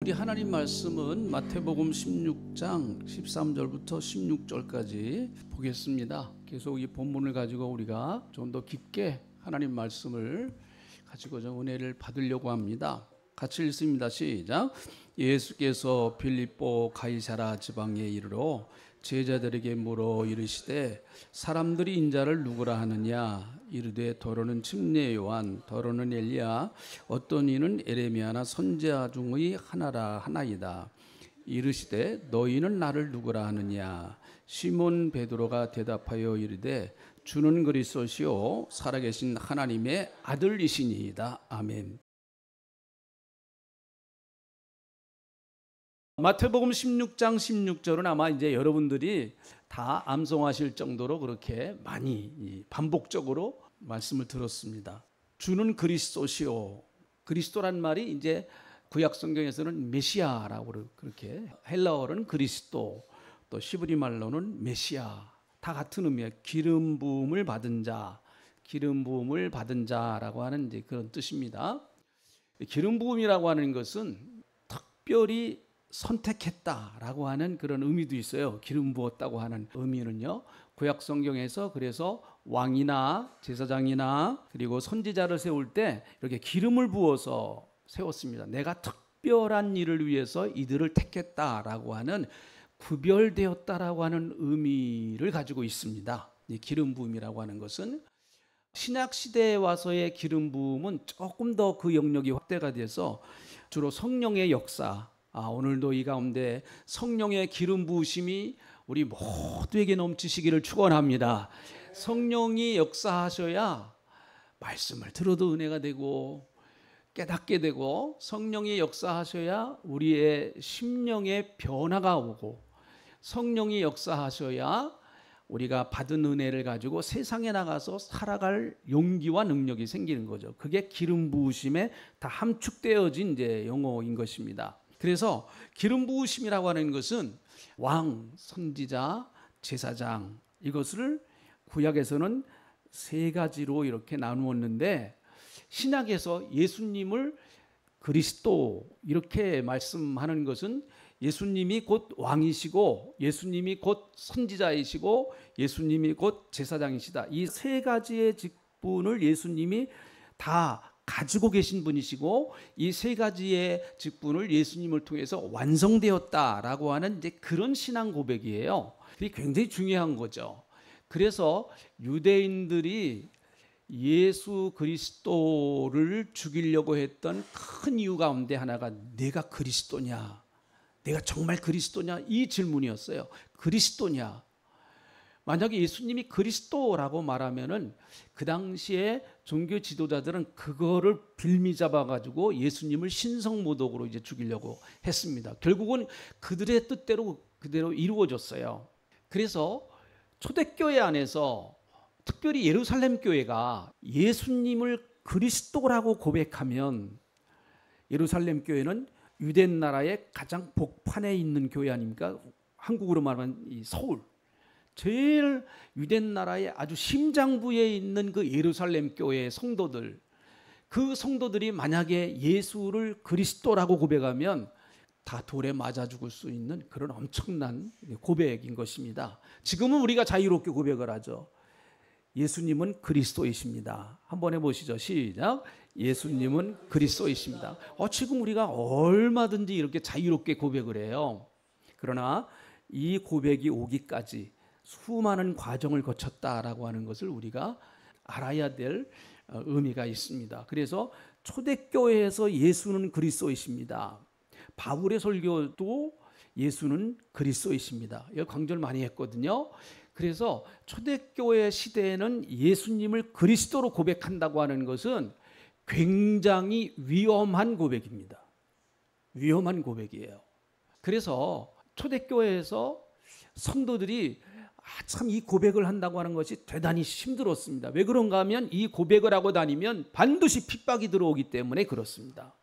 우리 하나님 말씀은 마태복음 16장 13절부터 16절까지 보겠습니다. 계속 이 본문을 가지고 우리가 좀 더 깊게 하나님 말씀을 가지고 좀 은혜를 받으려고 합니다. 같이 읽습니다. 시작. 예수께서 빌립보 가이사라 지방에 이르러 제자들에게 물어 이르시되 사람들이 인자를 누구라 하느냐? 이르되 더러는 침례 요한, 더러는 엘리야, 어떤 이는 에레미야나 선지자 중의 하나이다. 이르시되 너희는 나를 누구라 하느냐? 시몬 베드로가 대답하여 이르되 주는 그리스도시요 살아계신 하나님의 아들이시니이다. 아멘. 마태복음 16장 16절은 아마 이제 여러분들이 다 암송하실 정도로 그렇게 많이 반복적으로 말씀을 들었습니다. 주는 그리스도시요. 그리스도란 말이 이제 구약 성경에서는 메시아라고 그렇게, 헬라어로는 그리스도, 또 시브리 말로는 메시아, 다 같은 의미예요. 기름 부음을 받은 자, 기름 부음을 받은 자라고 하는 이제 그런 뜻입니다. 기름 부음이라고 하는 것은 특별히 선택했다라고 하는 그런 의미도 있어요. 기름 부었다고 하는 의미는요. 구약 성경에서 그래서 왕이나 제사장이나 그리고 선지자를 세울 때 이렇게 기름을 부어서 세웠습니다. 내가 특별한 일을 위해서 이들을 택했다라고 하는, 구별되었다라고 하는 의미를 가지고 있습니다. 이 기름 부음이라고 하는 것은 신약 시대에 와서의 기름 부음은 조금 더 그 영역이 확대가 돼서 주로 성령의 역사, 오늘도 이 가운데 성령의 기름 부으심이 우리 모두에게 넘치시기를 축원합니다. 성령이 역사하셔야 말씀을 들어도 은혜가 되고 깨닫게 되고, 성령이 역사하셔야 우리의 심령의 변화가 오고, 성령이 역사하셔야 우리가 받은 은혜를 가지고 세상에 나가서 살아갈 용기와 능력이 생기는 거죠. 그게 기름 부으심에 다 함축되어진 이제 용어인 것입니다. 그래서 기름 부으심이라고 하는 것은 왕, 선지자, 제사장, 이것을 구약에서는 세 가지로 이렇게 나누었는데 신약에서 예수님을 그리스도 이렇게 말씀하는 것은 예수님이 곧 왕이시고 예수님이 곧 선지자이시고 예수님이 곧 제사장이시다. 이 세 가지의 직분을 예수님이 다 가지고 계신 분이시고 이 세 가지의 직분을 예수님을 통해서 완성되었다라고 하는 이제 그런 신앙 고백이에요. 이게 굉장히 중요한 거죠. 그래서 유대인들이 예수 그리스도를 죽이려고 했던 큰 이유 가운데 하나가 내가 그리스도냐? 내가 정말 그리스도냐? 이 질문이었어요. 그리스도냐? 만약에 예수님이 그리스도라고 말하면은 그 당시에 종교 지도자들은 그거를 빌미 잡아가지고 예수님을 신성모독으로 이제 죽이려고 했습니다. 결국은 그들의 뜻대로 그대로 이루어졌어요. 그래서 초대교회 안에서 특별히 예루살렘 교회가 예수님을 그리스도라고 고백하면 예루살렘 교회는 유대 나라의 가장 복판에 있는 교회 아닙니까? 한국으로 말하면 이 서울. 제일 유대 나라의 아주 심장부에 있는 그 예루살렘 교회의 성도들, 그 성도들이 만약에 예수를 그리스도라고 고백하면 다 돌에 맞아 죽을 수 있는 그런 엄청난 고백인 것입니다. 지금은 우리가 자유롭게 고백을 하죠. 예수님은 그리스도이십니다. 한번 해보시죠. 시작. 예수님은 그리스도이십니다. 지금 우리가 얼마든지 이렇게 자유롭게 고백을 해요. 그러나 이 고백이 오기까지 수많은 과정을 거쳤다라고 하는 것을 우리가 알아야 될 의미가 있습니다. 그래서 초대교회에서 예수는 그리스도이십니다. 바울의 설교도 예수는 그리스도이십니다. 이거 강조를 많이 했거든요. 그래서 초대교회 시대에는 예수님을 그리스도로 고백한다고 하는 것은 굉장히 위험한 고백입니다. 위험한 고백이에요. 그래서 초대교회에서 성도들이 참 이 고백을 한다고 하는 것이 대단히 힘들었습니다. 왜 그런가 하면 이 고백을 하고 다니면 반드시 핍박이 들어오기 때문에 그렇습니다.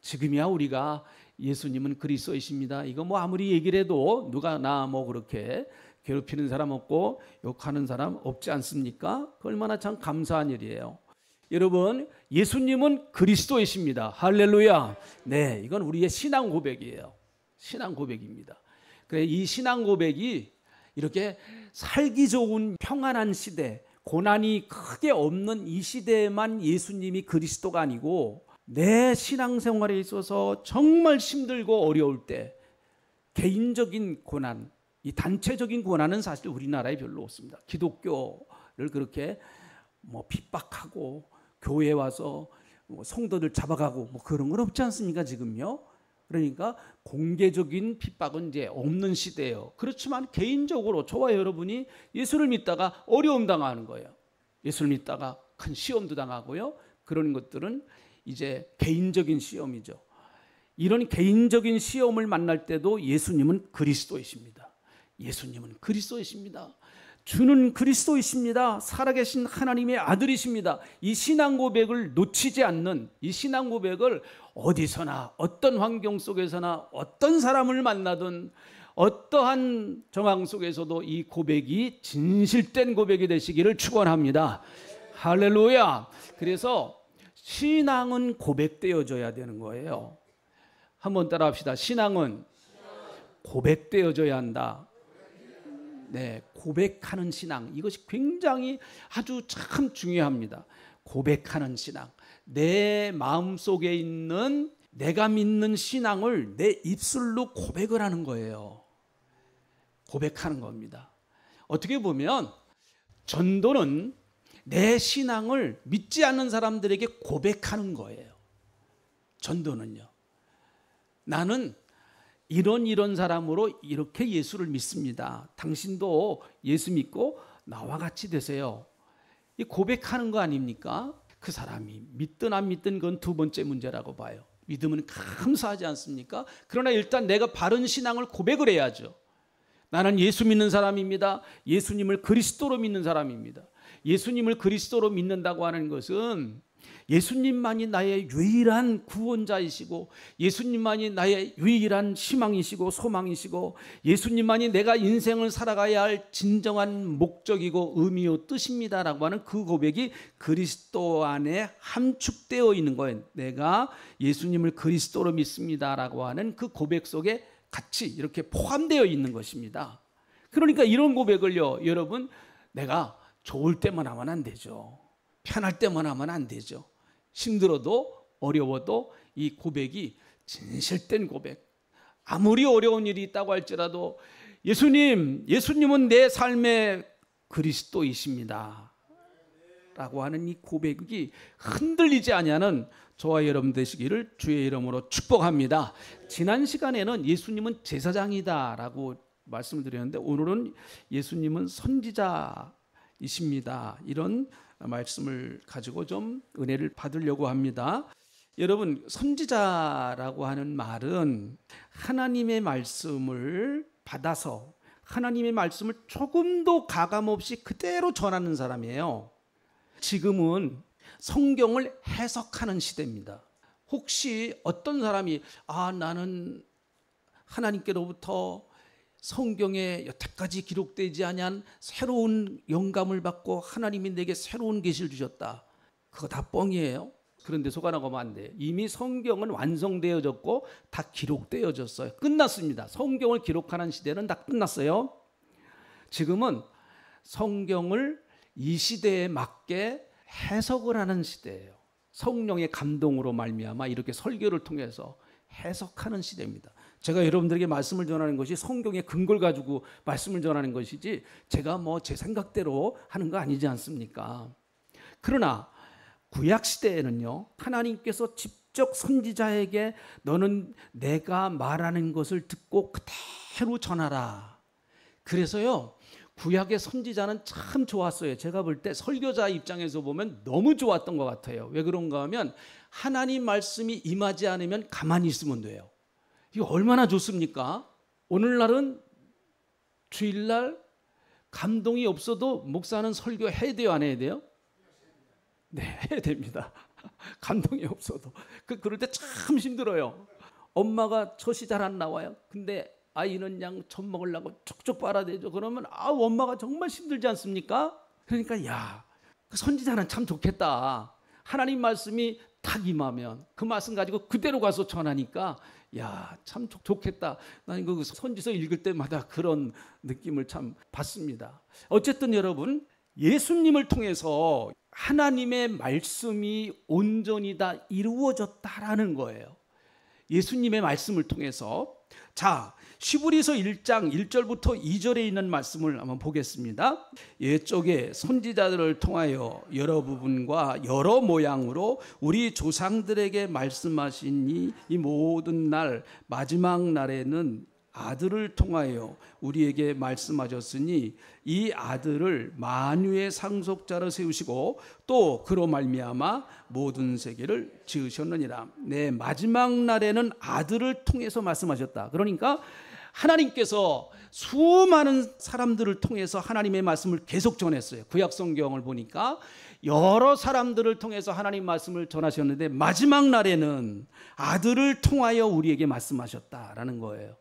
지금이야 우리가 예수님은 그리스도이십니다. 이거 뭐 아무리 얘기를 해도 누가 나 뭐 그렇게 괴롭히는 사람 없고 욕하는 사람 없지 않습니까? 얼마나 참 감사한 일이에요. 여러분, 예수님은 그리스도이십니다. 할렐루야. 네, 이건 우리의 신앙 고백이에요. 신앙 고백입니다. 그래, 이 신앙 고백이 이렇게 살기 좋은 평안한 시대, 고난이 크게 없는 이 시대에만 예수님이 그리스도가 아니고 내 신앙생활에 있어서 정말 힘들고 어려울 때 개인적인 고난, 이 단체적인 고난은 사실 우리나라에 별로 없습니다. 기독교를 그렇게 핍박하고 교회에 와서 성도들 잡아가고 그런 건 없지 않습니까 지금요? 그러니까 공개적인 핍박은 이제 없는 시대예요. 그렇지만 개인적으로 저와 여러분이 예수를 믿다가 어려움 당하는 거예요. 예수를 믿다가 큰 시험도 당하고요. 그런 것들은 이제 개인적인 시험이죠. 이런 개인적인 시험을 만날 때도 예수님은 그리스도이십니다. 예수님은 그리스도이십니다. 주는 그리스도이십니다. 살아계신 하나님의 아들이십니다. 이 신앙 고백을 놓치지 않는, 이 신앙 고백을 어디서나 어떤 환경 속에서나 어떤 사람을 만나든 어떠한 정황 속에서도 이 고백이 진실된 고백이 되시기를 축원합니다. 할렐루야. 그래서 신앙은 고백되어져야 되는 거예요. 한번 따라합시다. 신앙은 고백되어져야 한다. 네, 고백하는 신앙, 이것이 굉장히 아주 참 중요합니다. 고백하는 신앙, 내 마음속에 있는 내가 믿는 신앙을 내 입술로 고백을 하는 거예요. 고백하는 겁니다. 어떻게 보면 전도는 내 신앙을 믿지 않는 사람들에게 고백하는 거예요. 전도는요. 나는 이런 사람으로 이렇게 예수를 믿습니다. 당신도 예수 믿고 나와 같이 되세요. 이 고백하는 거 아닙니까? 그 사람이 믿든 안 믿든 그건 두 번째 문제라고 봐요. 믿음은 감사하지 않습니까? 그러나 일단 내가 바른 신앙을 고백을 해야죠. 나는 예수 믿는 사람입니다. 예수님을 그리스도로 믿는 사람입니다. 예수님을 그리스도로 믿는다고 하는 것은 예수님만이 나의 유일한 구원자이시고 예수님만이 나의 유일한 희망이시고 소망이시고 예수님만이 내가 인생을 살아가야 할 진정한 목적이고 의미요 뜻입니다라고 하는 그 고백이 그리스도 안에 함축되어 있는 거예요. 내가 예수님을 그리스도로 믿습니다라고 하는 그 고백 속에 같이 이렇게 포함되어 있는 것입니다. 그러니까 이런 고백을요, 여러분, 내가 좋을 때만 하면 안 되죠. 편할 때만 하면 안 되죠. 힘들어도 어려워도 이 고백이 진실된 고백. 아무리 어려운 일이 있다고 할지라도 예수님은 내 삶의 그리스도이십니다 라고 하는 이 고백이 흔들리지 아니하는 저와 여러분 되시기를 주의 이름으로 축복합니다. 지난 시간에는 예수님은 제사장이다 라고 말씀을 드렸는데 오늘은 예수님은 선지자이십니다. 이런 말씀을 가지고 좀 은혜를 받으려고 합니다. 여러분, 선지자라고 하는 말은 하나님의 말씀을 받아서 하나님의 말씀을 조금도 가감없이 그대로 전하는 사람이에요. 지금은 성경을 해석하는 시대입니다. 혹시 어떤 사람이 나는 하나님께로부터 성경에 여태까지 기록되지 아니한 새로운 영감을 받고 하나님이 내게 새로운 계시를 주셨다. 그거 다 뻥이에요. 그런데 속아나가면 안 돼요. 이미 성경은 완성되어졌고 다 기록되어졌어요. 끝났습니다. 성경을 기록하는 시대는 다 끝났어요. 지금은 성경을 이 시대에 맞게 해석을 하는 시대예요. 성령의 감동으로 말미암아 이렇게 설교를 통해서 해석하는 시대입니다. 제가 여러분들에게 말씀을 전하는 것이 성경의 근거를 가지고 말씀을 전하는 것이지 제가 제 생각대로 하는 거 아니지 않습니까? 그러나 구약 시대에는요, 하나님께서 직접 선지자에게 너는 내가 말하는 것을 듣고 그대로 전하라. 그래서요, 구약의 선지자는 참 좋았어요. 제가 볼 때 설교자 입장에서 보면 너무 좋았던 것 같아요. 왜 그런가 하면 하나님 말씀이 임하지 않으면 가만히 있으면 돼요. 이거 얼마나 좋습니까? 오늘날은 주일날 감동이 없어도 목사는 설교해야 돼요, 안 해야 돼요? 네, 해야 됩니다. 감동이 없어도. 그럴 때 참 힘들어요. 엄마가 젖이 잘 안 나와요. 근데 아이는 양 젖 먹으려고 촉촉 빨아대죠. 그러면 엄마가 정말 힘들지 않습니까? 그러니까 그 선지자는 참 좋겠다. 하나님 말씀이 딱 임하면 그 말씀 가지고 그대로 가서 전하니까 야, 참 좋겠다. 나는 그 선지서 읽을 때마다 그런 느낌을 참 받습니다. 어쨌든 여러분, 예수님을 통해서 하나님의 말씀이 온전히 다 이루어졌다라는 거예요. 예수님의 말씀을 통해서. 자, 시브리서 1장 1절부터 2절에 있는 말씀을 한번 보겠습니다. 옛적에 선지자들을 통하여 여러 부분과 여러 모양으로 우리 조상들에게 말씀하신 이 모든 날 마지막 날에는 아들을 통하여 우리에게 말씀하셨으니 이 아들을 만유의 상속자로 세우시고 또 그로 말미암아 모든 세계를 지으셨느니라. 네, 마지막 날에는 아들을 통해서 말씀하셨다. 그러니까 하나님께서 수많은 사람들을 통해서 하나님의 말씀을 계속 전했어요. 구약 성경을 보니까 여러 사람들을 통해서 하나님 말씀을 전하셨는데 마지막 날에는 아들을 통하여 우리에게 말씀하셨다라는 거예요.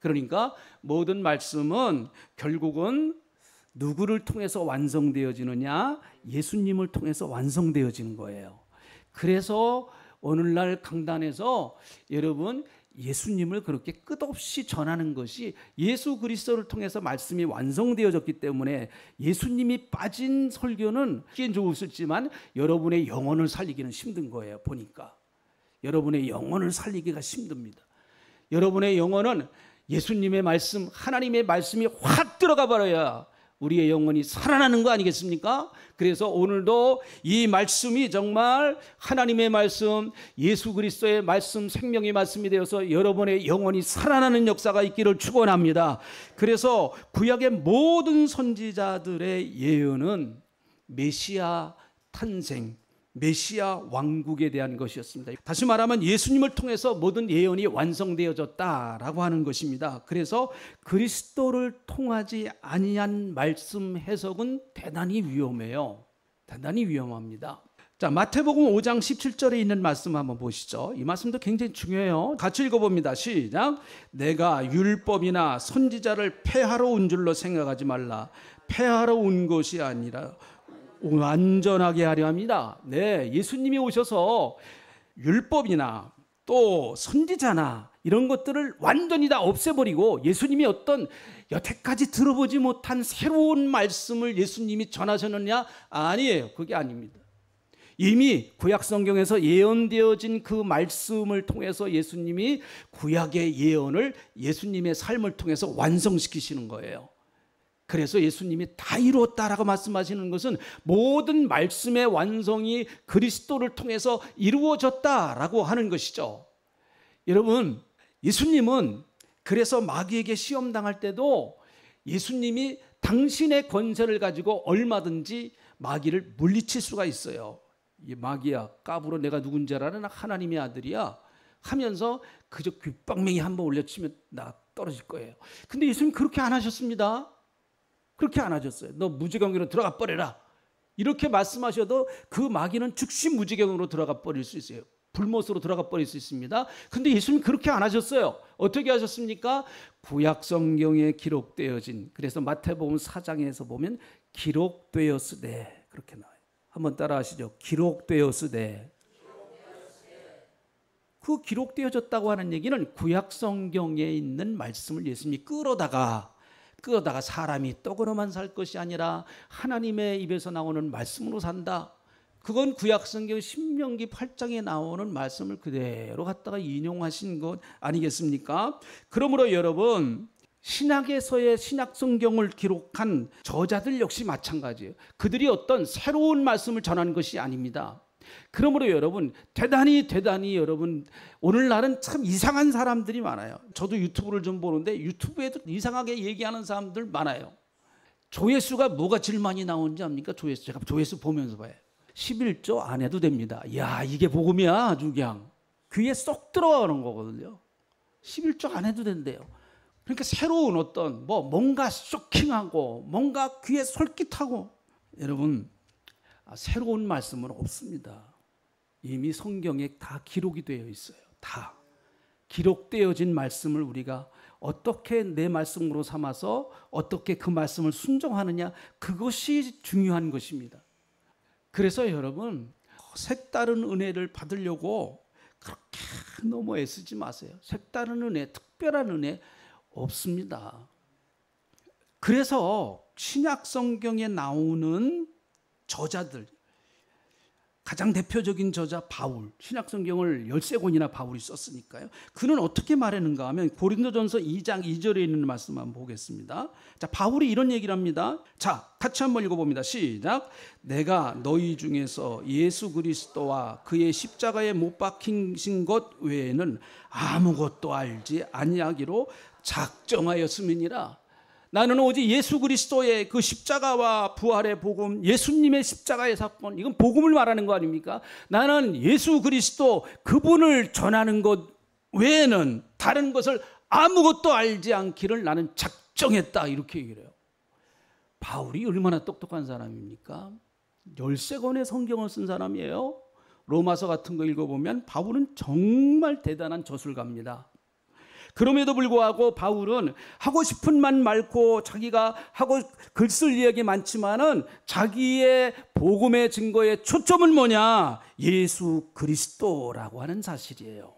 그러니까 모든 말씀은 결국은 누구를 통해서 완성되어지느냐? 예수님을 통해서 완성되어지는 거예요. 그래서 오늘날 강단에서 여러분 예수님을 그렇게 끝없이 전하는 것이 예수 그리스도를 통해서 말씀이 완성되어졌기 때문에 예수님이 빠진 설교는 하기엔 좋았지만 여러분의 영혼을 살리기는 힘든 거예요. 보니까 여러분의 영혼을 살리기가 힘듭니다. 여러분의 영혼은 예수님의 말씀, 하나님의 말씀이 확 들어가 버려야 우리의 영혼이 살아나는 거 아니겠습니까? 그래서 오늘도 이 말씀이 정말 하나님의 말씀, 예수 그리스도의 말씀, 생명의 말씀이 되어서 여러분의 영혼이 살아나는 역사가 있기를 축원합니다. 그래서 구약의 모든 선지자들의 예언은 메시아 탄생, 메시아 왕국에 대한 것이었습니다. 다시 말하면 예수님을 통해서 모든 예언이 완성되어졌다라고 하는 것입니다. 그래서 그리스도를 통하지 아니한 말씀 해석은 대단히 위험해요. 대단히 위험합니다. 자, 마태복음 5장 17절에 있는 말씀 한번 보시죠. 이 말씀도 굉장히 중요해요. 같이 읽어봅니다. 시작. 내가 율법이나 선지자를 폐하러 온 줄로 생각하지 말라. 폐하러 온 것이 아니라 완전하게 하려 합니다. 네, 예수님이 오셔서 율법이나 또 선지자나 이런 것들을 완전히 다 없애버리고 예수님이 어떤 여태까지 들어보지 못한 새로운 말씀을 예수님이 전하셨느냐? 아니에요. 그게 아닙니다. 이미 구약 성경에서 예언되어진 그 말씀을 통해서 예수님이 구약의 예언을 예수님의 삶을 통해서 완성시키시는 거예요. 그래서 예수님이 다 이루었다라고 말씀하시는 것은 모든 말씀의 완성이 그리스도를 통해서 이루어졌다라고 하는 것이죠. 여러분, 예수님은 그래서 마귀에게 시험당할 때도 예수님이 당신의 권세를 가지고 얼마든지 마귀를 물리칠 수가 있어요. 이 마귀야, 까불어, 내가 누군지 알아? 나 하나님의 아들이야 하면서 그저 귓방맹이 한번 올려치면 나 떨어질 거예요. 근데 예수님 그렇게 안 하셨습니다. 그렇게 안 하셨어요. 너 무지경으로 들어가 버려라. 이렇게 말씀하셔도 그 마귀는 즉시 무지경으로 들어가 버릴 수 있어요. 불못으로 들어가 버릴 수 있습니다. 근데 예수님 그렇게 안 하셨어요. 어떻게 하셨습니까? 구약 성경에 기록되어진, 그래서 마태복음 4장에서 보면 기록되었으되 그렇게 나와요. 한번 따라 하시죠. 기록되었으되. 그 기록되어졌다고 하는 얘기는 구약 성경에 있는 말씀을 예수님이 끌어다가 사람이 떡으로만 살 것이 아니라 하나님의 입에서 나오는 말씀으로 산다. 그건 구약 성경 신명기 8장에 나오는 말씀을 그대로 갖다가 인용하신 것 아니겠습니까? 그러므로 여러분, 신약에서의 신약 성경을 기록한 저자들 역시 마찬가지예요. 그들이 어떤 새로운 말씀을 전하는 것이 아닙니다. 그러므로 여러분, 대단히 여러분, 오늘날은 참 이상한 사람들이 많아요. 저도 유튜브를 좀 보는데 유튜브에도 이상하게 얘기하는 사람들 많아요. 조회수가 뭐가 제일 많이 나오는지 압니까? 조회수. 제가 조회수 보면서 봐요. 11조 안 해도 됩니다. 야, 이게 복음이야. 아주 그냥 귀에 쏙 들어가는 거거든요. 11조 안 해도 된대요. 그러니까 새로운 어떤 뭔가 쇼킹하고 뭔가 귀에 솔깃하고, 여러분, 새로운 말씀은 없습니다. 이미 성경에 다 기록이 되어 있어요. 다 기록되어진 말씀을 우리가 어떻게 내 말씀으로 삼아서 어떻게 그 말씀을 순종하느냐, 그것이 중요한 것입니다. 그래서 여러분, 색다른 은혜를 받으려고 그렇게 너무 애쓰지 마세요. 색다른 은혜, 특별한 은혜 없습니다. 그래서 신약 성경에 나오는 저자들, 가장 대표적인 저자 바울, 신약 성경을 13권이나 바울이 썼으니까요. 그는 어떻게 말했는가 하면 고린도전서 2장 2절에 있는 말씀 한번 보겠습니다. 자, 바울이 이런 얘기를 합니다. 자, 같이 한번 읽어봅니다. 시작. 내가 너희 중에서 예수 그리스도와 그의 십자가에 못 박히신 것 외에는 아무것도 알지 아니하기로 작정하였음이니라. 나는 오직 예수 그리스도의 그 십자가와 부활의 복음, 예수님의 십자가의 사건, 이건 복음을 말하는 거 아닙니까? 나는 예수 그리스도 그분을 전하는 것 외에는 다른 것을 아무것도 알지 않기를 나는 작정했다, 이렇게 얘기를 해요. 바울이 얼마나 똑똑한 사람입니까? 13권의 성경을 쓴 사람이에요. 로마서 같은 거 읽어보면 바울은 정말 대단한 저술가입니다. 그럼에도 불구하고 바울은 하고 싶은 말 많고 자기가 하고 글 쓸 이야기 많지만은 자기의 복음의 증거의 초점은 뭐냐? 예수 그리스도라고 하는 사실이에요.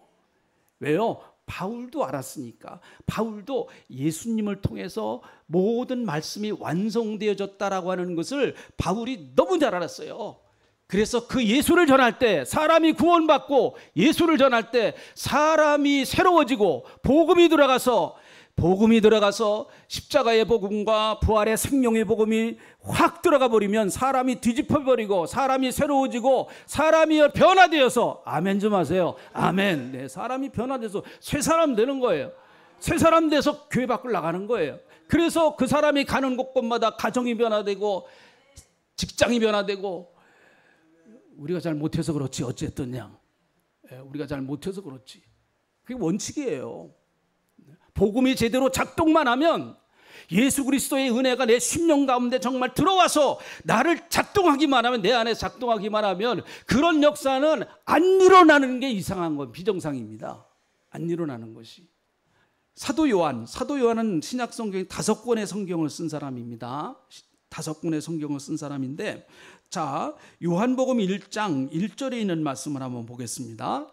왜요? 바울도 알았으니까. 바울도 예수님을 통해서 모든 말씀이 완성되어졌다라고 하는 것을 바울이 너무 잘 알았어요. 그래서 그 예수를 전할 때, 사람이 구원받고 예수를 전할 때 사람이 새로워지고 복음이 들어가서 십자가의 복음과 부활의 생명의 복음이 확 들어가 버리면 사람이 뒤집어 버리고 사람이 새로워지고 사람이 변화되어서, 아멘 좀 하세요. 아멘. 네, 사람이 변화돼서 새 사람 되는 거예요. 새 사람 돼서 교회 밖을 나가는 거예요. 그래서 그 사람이 가는 곳곳마다 가정이 변화되고 직장이 변화되고, 우리가 잘 못해서 그렇지 어쨌든 우리가 잘 못해서 그렇지, 그게 원칙이에요. 복음이 제대로 작동만 하면, 예수 그리스도의 은혜가 내 심령 가운데 정말 들어와서 나를 작동하기만 하면, 내 안에 작동하기만 하면, 그런 역사는 안 일어나는 게 이상한 건 비정상입니다. 안 일어나는 것이. 사도 요한은 신약 성경 5권의 성경을 쓴 사람입니다. 5권의 성경을 쓴 사람인데, 자, 요한복음 1장 1절에 있는 말씀을 한번 보겠습니다.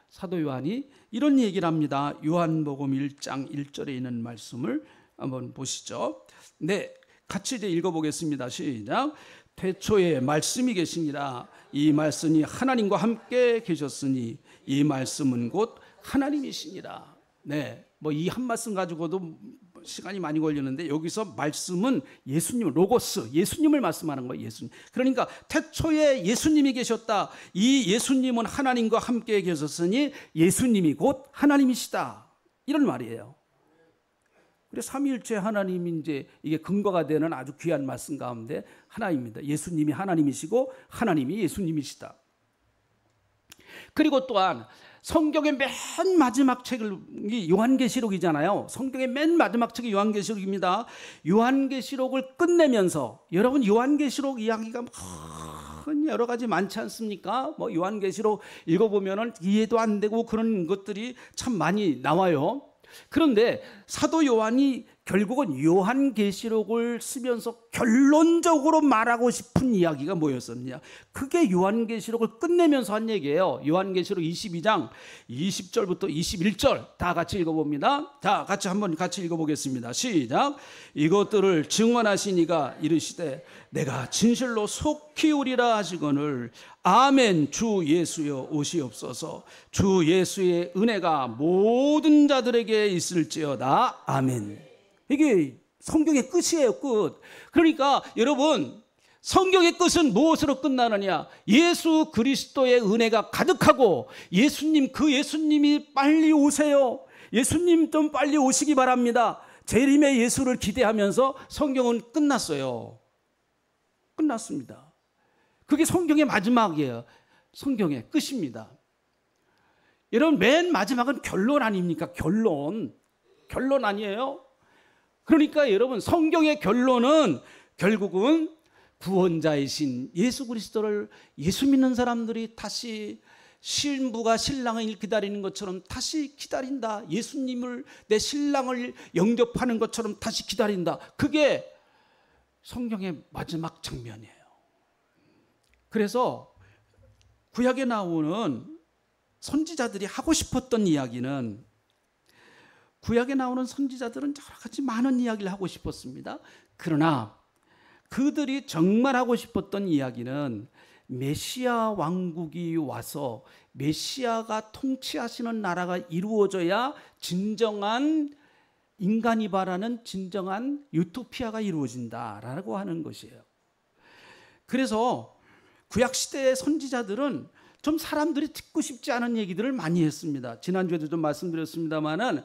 사도 요한이 이런 얘기를 합니다. 요한복음 1장 1절에 있는 말씀을 한번 보시죠. 네, 같이 이제 읽어보겠습니다. 시작. 태초에 말씀이 계시니라. 이 말씀이 하나님과 함께 계셨으니 이 말씀은 곧 하나님이시니라. 네, 뭐 이 한 말씀 가지고도 시간이 많이 걸리는데, 여기서 말씀은 예수님, 로고스, 예수님을 말씀하는 거예요. 예수님. 그러니까 태초에 예수님이 계셨다. 이 예수님은 하나님과 함께 계셨으니 예수님이 곧 하나님이시다, 이런 말이에요. 그래서 삼위일체 하나님이 이제 이게 근거가 되는 아주 귀한 말씀 가운데 하나입니다. 예수님이 하나님이시고 하나님이 예수님이시다. 그리고 또한 성경의 맨 마지막 책이 요한계시록이잖아요. 성경의 맨 마지막 책이 요한계시록입니다. 요한계시록을 끝내면서, 여러분 요한계시록 이야기가 여러 가지 많지 않습니까? 뭐 요한계시록 읽어보면은 이해도 안 되고 그런 것들이 참 많이 나와요. 그런데 사도 요한이 결국은 요한계시록을 쓰면서 결론적으로 말하고 싶은 이야기가 뭐였었냐? 그게 요한계시록을 끝내면서 한 얘기예요. 요한계시록 22장 20절부터 21절 다 같이 읽어봅니다. 자, 같이 읽어보겠습니다. 시작. 이것들을 증언하신 이가 이르시되 내가 진실로 속히 오리라 하시거늘 아멘. 주 예수여 오시옵소서. 주 예수의 은혜가 모든 자들에게 있을지어다. 아멘. 이게 성경의 끝이에요, 끝. 그러니까 여러분, 성경의 끝은 무엇으로 끝나느냐? 예수 그리스도의 은혜가 가득하고 예수님이 빨리 오세요. 예수님 좀 빨리 오시기 바랍니다. 재림의 예수를 기대하면서 성경은 끝났어요. 끝났습니다. 그게 성경의 마지막이에요. 성경의 끝입니다. 여러분, 맨 마지막은 결론 아닙니까? 결론 아니에요? 그러니까 여러분, 성경의 결론은 결국은 구원자이신 예수 그리스도를, 예수 믿는 사람들이 다시 신부가 신랑을 기다리는 것처럼 다시 기다린다. 예수님을, 내 신랑을 영접하는 것처럼 다시 기다린다. 그게 성경의 마지막 장면이에요. 그래서 구약에 나오는 선지자들이 하고 싶었던 이야기는, 구약에 나오는 선지자들은 여러 가지 많은 이야기를 하고 싶었습니다. 그러나 그들이 정말 하고 싶었던 이야기는 메시아 왕국이 와서 메시아가 통치하시는 나라가 이루어져야 진정한 인간이 바라는 진정한 유토피아가 이루어진다라고 하는 것이에요. 그래서 구약시대의 선지자들은 좀 사람들이 듣고 싶지 않은 얘기들을 많이 했습니다. 지난주에도 좀 말씀드렸습니다마는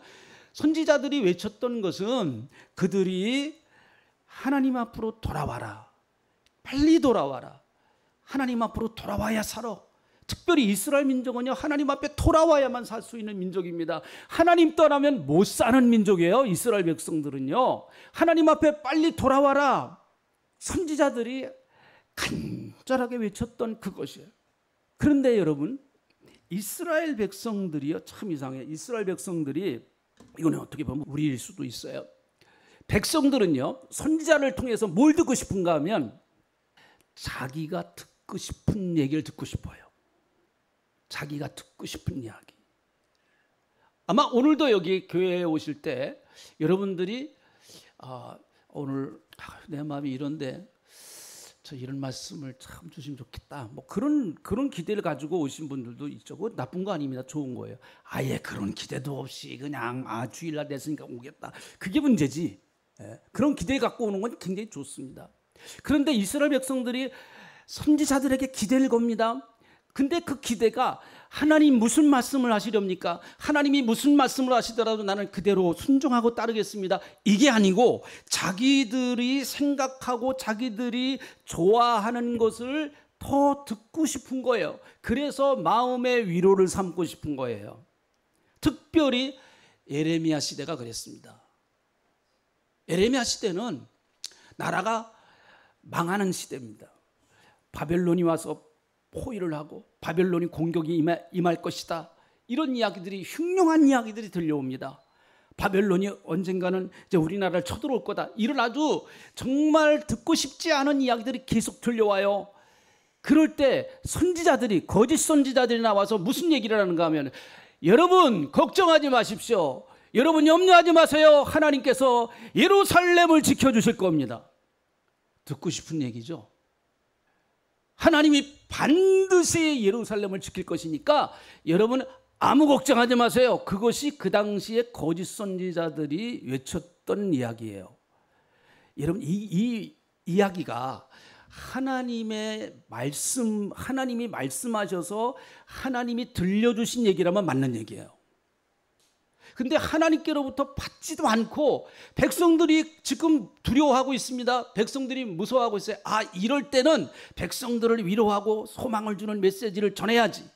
선지자들이 외쳤던 것은 그들이 하나님 앞으로 돌아와라, 빨리 돌아와라, 하나님 앞으로 돌아와야 살아. 특별히 이스라엘 민족은요, 하나님 앞에 돌아와야만 살 수 있는 민족입니다. 하나님 떠나면 못 사는 민족이에요. 이스라엘 백성들은요, 하나님 앞에 빨리 돌아와라. 선지자들이 간절하게 외쳤던 그것이에요. 그런데 여러분, 이스라엘 백성들이요, 참 이상해요. 이스라엘 백성들이, 이거는 어떻게 보면 우리일 수도 있어요. 백성들은요, 선지자를 통해서 뭘 듣고 싶은가 하면 자기가 듣고 싶은 얘기를 듣고 싶어요. 자기가 듣고 싶은 이야기. 아마 오늘도 여기 교회에 오실 때 여러분들이 오늘 내 마음이 이런데 저 이런 말씀을 참 주시면 좋겠다, 뭐 그런 기대를 가지고 오신 분들도 있죠. 그거 나쁜 거 아닙니다. 좋은 거예요. 아예 그런 기대도 없이 그냥 주일날 됐으니까 오겠다, 그게 문제지. 그런 기대 갖고 오는 건 굉장히 좋습니다. 그런데 이스라엘 백성들이 선지자들에게 기대를 겁니다. 근데 그 기대가 하나님 무슨 말씀을 하시렵니까? 하나님이 무슨 말씀을 하시더라도 나는 그대로 순종하고 따르겠습니다, 이게 아니고 자기들이 생각하고 자기들이 좋아하는 것을 더 듣고 싶은 거예요. 그래서 마음의 위로를 삼고 싶은 거예요. 특별히 예레미야 시대가 그랬습니다. 예레미야 시대는 나라가 망하는 시대입니다. 바벨론이 와서 포위를 하고 바벨론이 공격이 임할 것이다, 이런 이야기들이, 흉흉한 이야기들이 들려옵니다. 바벨론이 언젠가는 이제 우리나라를 쳐들어올 거다, 이런 아주 정말 듣고 싶지 않은 이야기들이 계속 들려와요. 그럴 때 선지자들이, 거짓 선지자들이 나와서 무슨 얘기를 하는가 하면, 여러분 걱정하지 마십시오, 여러분 염려하지 마세요, 하나님께서 예루살렘을 지켜주실 겁니다. 듣고 싶은 얘기죠. 하나님이 반드시 예루살렘을 지킬 것이니까 여러분 아무 걱정하지 마세요. 그것이 그 당시에 거짓 선지자들이 외쳤던 이야기예요. 여러분, 이 이야기가 하나님의 말씀, 하나님이 말씀하셔서 하나님이 들려주신 얘기라면 맞는 얘기예요. 근데 하나님께로부터 받지도 않고 백성들이 지금 두려워하고 있습니다. 백성들이 무서워하고 있어요. 이럴 때는 백성들을 위로하고 소망을 주는 메시지를 전해야지.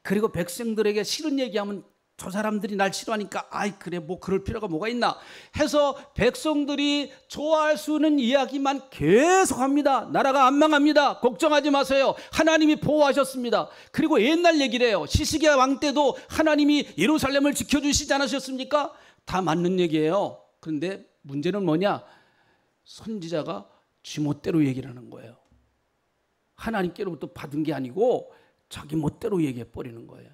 그리고 백성들에게 싫은 얘기하면 저 사람들이 날 싫어하니까 그래 뭐 그럴 필요가 뭐가 있나 해서 백성들이 좋아할 수 있는 이야기만 계속합니다. 나라가 안 망합니다, 걱정하지 마세요, 하나님이 보호하셨습니다. 그리고 옛날 얘기를 해요. 시스기야 왕 때도 하나님이 예루살렘을 지켜주시지 않으셨습니까? 다 맞는 얘기예요. 그런데 문제는 뭐냐, 선지자가 지멋대로 얘기를 하는 거예요. 하나님께로부터 받은 게 아니고 자기 멋대로 얘기해 버리는 거예요.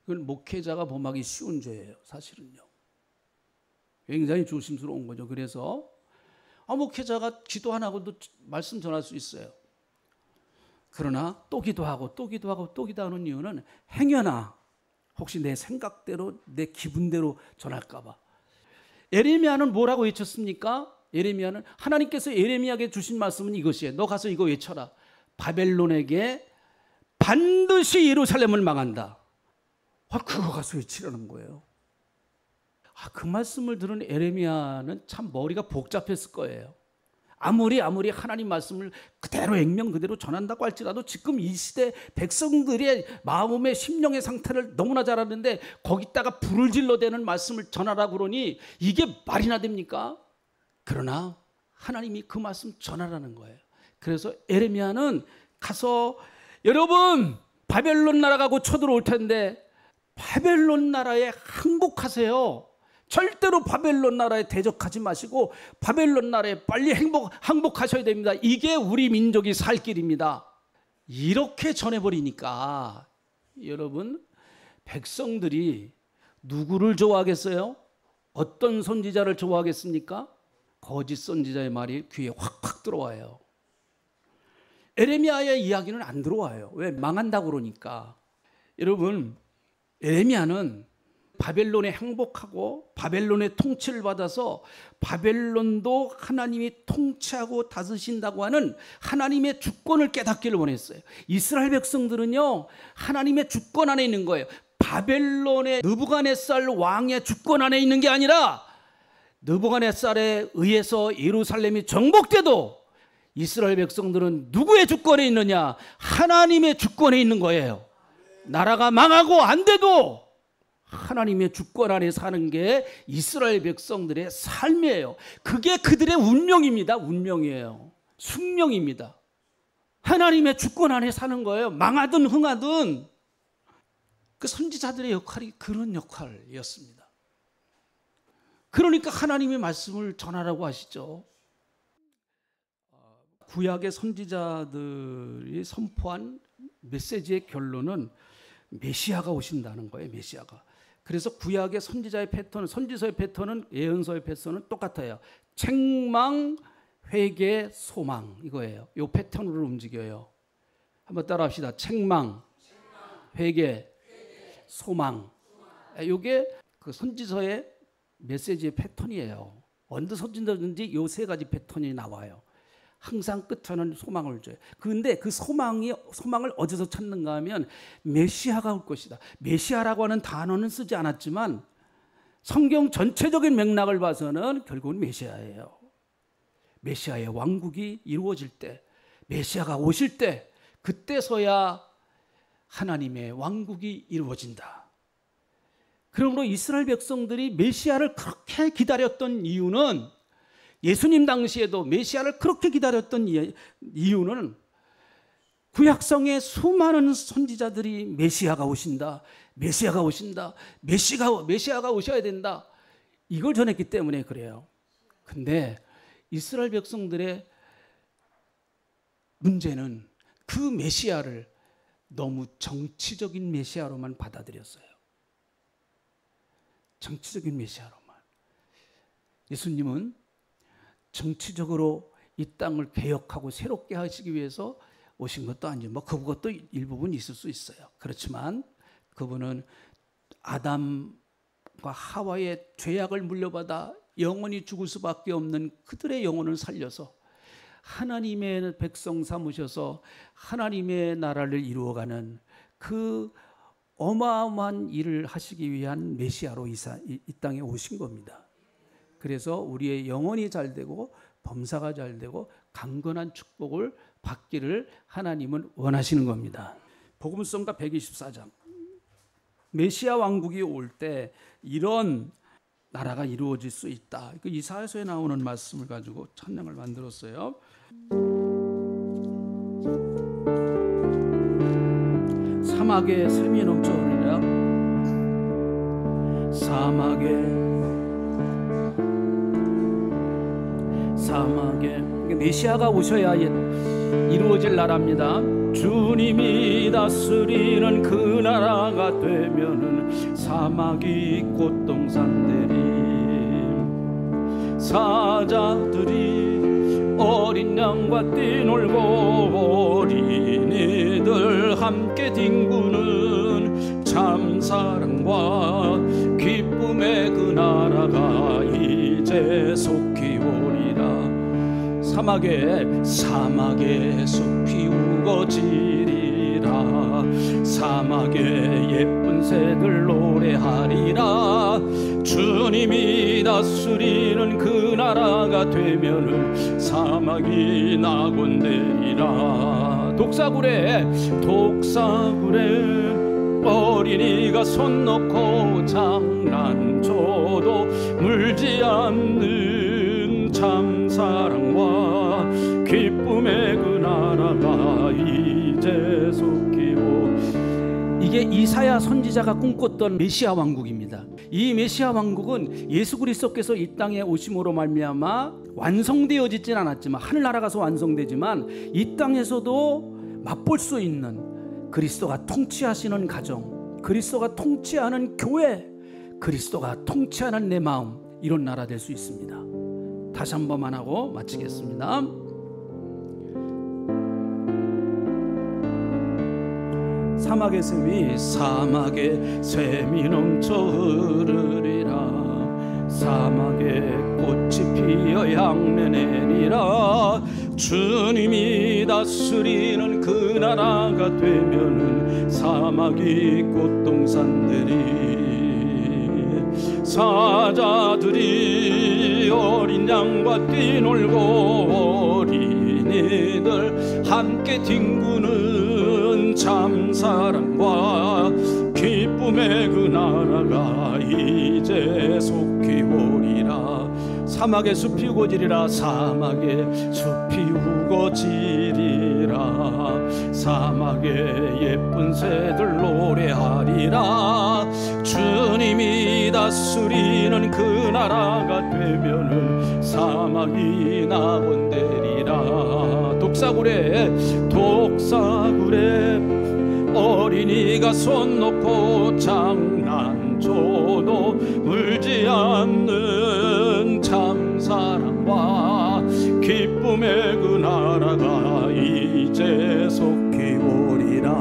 이건 목회자가 범하기 쉬운 죄예요, 사실은요. 굉장히 조심스러운 거죠. 그래서 목회자가 기도 안 하고도 말씀 전할 수 있어요. 그러나 또 기도하고 또 기도하고 또 기도하는 이유는 행여나 혹시 내 생각대로 내 기분대로 전할까 봐. 예레미야는 뭐라고 외쳤습니까? 예레미야는, 하나님께서 예레미야에게 주신 말씀은 이것이에요. 너 가서 이거 외쳐라. 바벨론에게 반드시 예루살렘을 망한다. 그거 가서 외치라는 거예요. 그 말씀을 들은 예레미야는 참 머리가 복잡했을 거예요. 아무리 하나님 말씀을 그대로 액면 그대로 전한다고 할지라도 지금 이 시대 백성들의 마음의 심령의 상태를 너무나 잘 아는데 거기다가 불을 질러대는 말씀을 전하라고 그러니 이게 말이나 됩니까? 그러나 하나님이 그 말씀 전하라는 거예요. 그래서 예레미야는 가서, 여러분 바벨론 나라가 곧 쳐들어올 텐데 바벨론 나라에 항복하세요. 절대로 바벨론 나라에 대적하지 마시고 바벨론 나라에 빨리 항복하셔야 됩니다. 이게 우리 민족이 살 길입니다. 이렇게 전해버리니까 여러분, 백성들이 누구를 좋아하겠어요? 어떤 선지자를 좋아하겠습니까? 거짓 선지자의 말이 귀에 확확 들어와요. 에레미야의 이야기는 안 들어와요. 왜? 망한다고 그러니까. 여러분, 에레미야는 바벨론에 항복하고 바벨론의 통치를 받아서 바벨론도 하나님이 통치하고 다스신다고 하는 하나님의 주권을 깨닫기를 원했어요. 이스라엘 백성들은요, 하나님의 주권 안에 있는 거예요. 바벨론의 느부갓네살 왕의 주권 안에 있는 게 아니라 느부갓네살에 의해서 예루살렘이 정복돼도 이스라엘 백성들은 누구의 주권에 있느냐? 하나님의 주권에 있는 거예요. 나라가 망하고 안 돼도 하나님의 주권 안에 사는 게 이스라엘 백성들의 삶이에요. 그게 그들의 운명입니다. 운명이에요. 숙명입니다. 하나님의 주권 안에 사는 거예요. 망하든 흥하든. 그 선지자들의 역할이 그런 역할이었습니다. 그러니까 하나님의 말씀을 전하라고 하시죠. 구약의 선지자들이 선포한 메시지의 결론은 메시아가 오신다는 거예요. 메시아가. 그래서 구약의 선지자의 패턴, 선지서의 패턴은, 예언서의 패턴은 똑같아요. 책망, 회개, 소망, 이거예요. 이 패턴으로 움직여요. 한번 따라합시다. 책망, 회개, 소망. 이게 그 선지서의 메시지의 패턴이에요. 어느 선지자든지 이 세 가지 패턴이 나와요. 항상 끝에는 소망을 줘요. 그런데 그 소망을 어디서 찾는가 하면 메시아가 올 것이다. 메시아라고 하는 단어는 쓰지 않았지만 성경 전체적인 맥락을 봐서는 결국은 메시아예요. 메시아의 왕국이 이루어질 때, 메시아가 오실 때, 그때서야 하나님의 왕국이 이루어진다. 그러므로 이스라엘 백성들이 메시아를 그렇게 기다렸던 이유는, 예수님 당시에도 메시아를 그렇게 기다렸던 이유는 구약성의 수많은 선지자들이 메시아가 오신다, 메시아가 오신다, 메시아가 오셔야 된다, 이걸 전했기 때문에 그래요. 근데 이스라엘 백성들의 문제는 그 메시아를 너무 정치적인 메시아로만 받아들였어요. 정치적인 메시아로만. 예수님은 정치적으로 이 땅을 개혁하고 새롭게 하시기 위해서 오신 것도 아니고, 그것도 일부분 있을 수 있어요. 그렇지만 그분은 아담과 하와의 죄악을 물려받아 영원히 죽을 수밖에 없는 그들의 영혼을 살려서 하나님의 백성 삼으셔서 하나님의 나라를 이루어가는 그 어마어마한 일을 하시기 위한 메시아로 이 땅에 오신 겁니다. 그래서 우리의 영혼이 잘 되고 범사가 잘 되고 강건한 축복을 받기를 하나님은 원하시는 겁니다. 복음성가 124장. 메시아 왕국이 올 때 이런 나라가 이루어질 수 있다. 이사야서에 나오는 말씀을 가지고 찬양을 만들었어요. 사막에 샘이 넘쳐오리라. 사막에 메시아가 오셔야 이루어질 나라입니다. 주님이 다스리는 그 나라가 되면은 사막이 꽃동산들이, 사자들이 어린 양과 뛰놀고 어린이들 함께 뒹구는 참사랑과 기쁨의 그 나라가 이제 속히 오리라. 사막에 숲이 우거지리라. 사막에 예쁜 새들 노래하리라. 주님이 다스리는 그 나라가 되면은 사막이 낙원되리라. 독사굴에 어린이가 손 놓고 장난쳐도 물지 않는 참사랑과 기쁨의 그 나라가 이제 속히 오. 이게 이사야 선지자가 꿈꿨던 메시아 왕국입니다. 이 메시아 왕국은 예수 그리스도께서 이 땅에 오심으로 말미암아 완성되어지진 않았지만, 하늘나라 가서 완성되지만 이 땅에서도 맛볼 수 있는 그리스도가 통치하시는 가정, 그리스도가 통치하는 교회, 그리스도가 통치하는 내 마음, 이런 나라 될 수 있습니다. 다시 한 번만 하고 마치겠습니다. 사막의 샘이 넘쳐 흐르리라. 사막에 꽃이 피어 향내 내리라. 주님이 다스리는 그 나라가 되면은 사막이 꽃동산들이, 사자들이 어린 양과 뛰놀고 어린이들 함께 뒹구는 참사랑과 기쁨의 그 나라가 이제 속히 오리라. 사막의 숲이 우거지리라. 사막의 숲이 우거지리라. 사막의 예쁜 새들 노래하리라. 주님이 다스리는 그 나라가 되면은 사막이 낙원되리라. 독사굴에 어린이가 손 놓고 장난쳐도 울지 않는 참사랑과 기쁨의 그 나라가 이제 속히 오리라.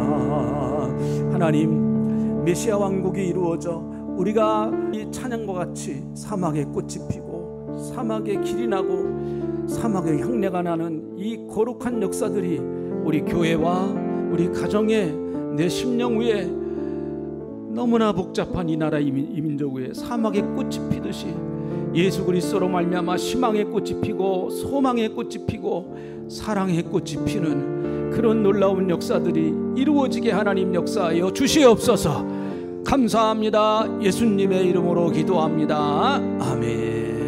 하나님, 메시아 왕국이 이루어져 우리가 이 찬양과 같이 사막에 꽃이 피고 사막에 길이 나고 사막에 향내가 나는 이 거룩한 역사들이 우리 교회와 우리 가정에, 내 심령 위에, 너무나 복잡한 이 나라 이민족 위에 사막의 꽃이 피듯이 예수 그리스도로 말미암아 희망의 꽃이 피고 소망의 꽃이 피고 사랑의 꽃이 피는 그런 놀라운 역사들이 이루어지게 하나님 역사하여 주시옵소서. 감사합니다. 예수님의 이름으로 기도합니다. 아멘.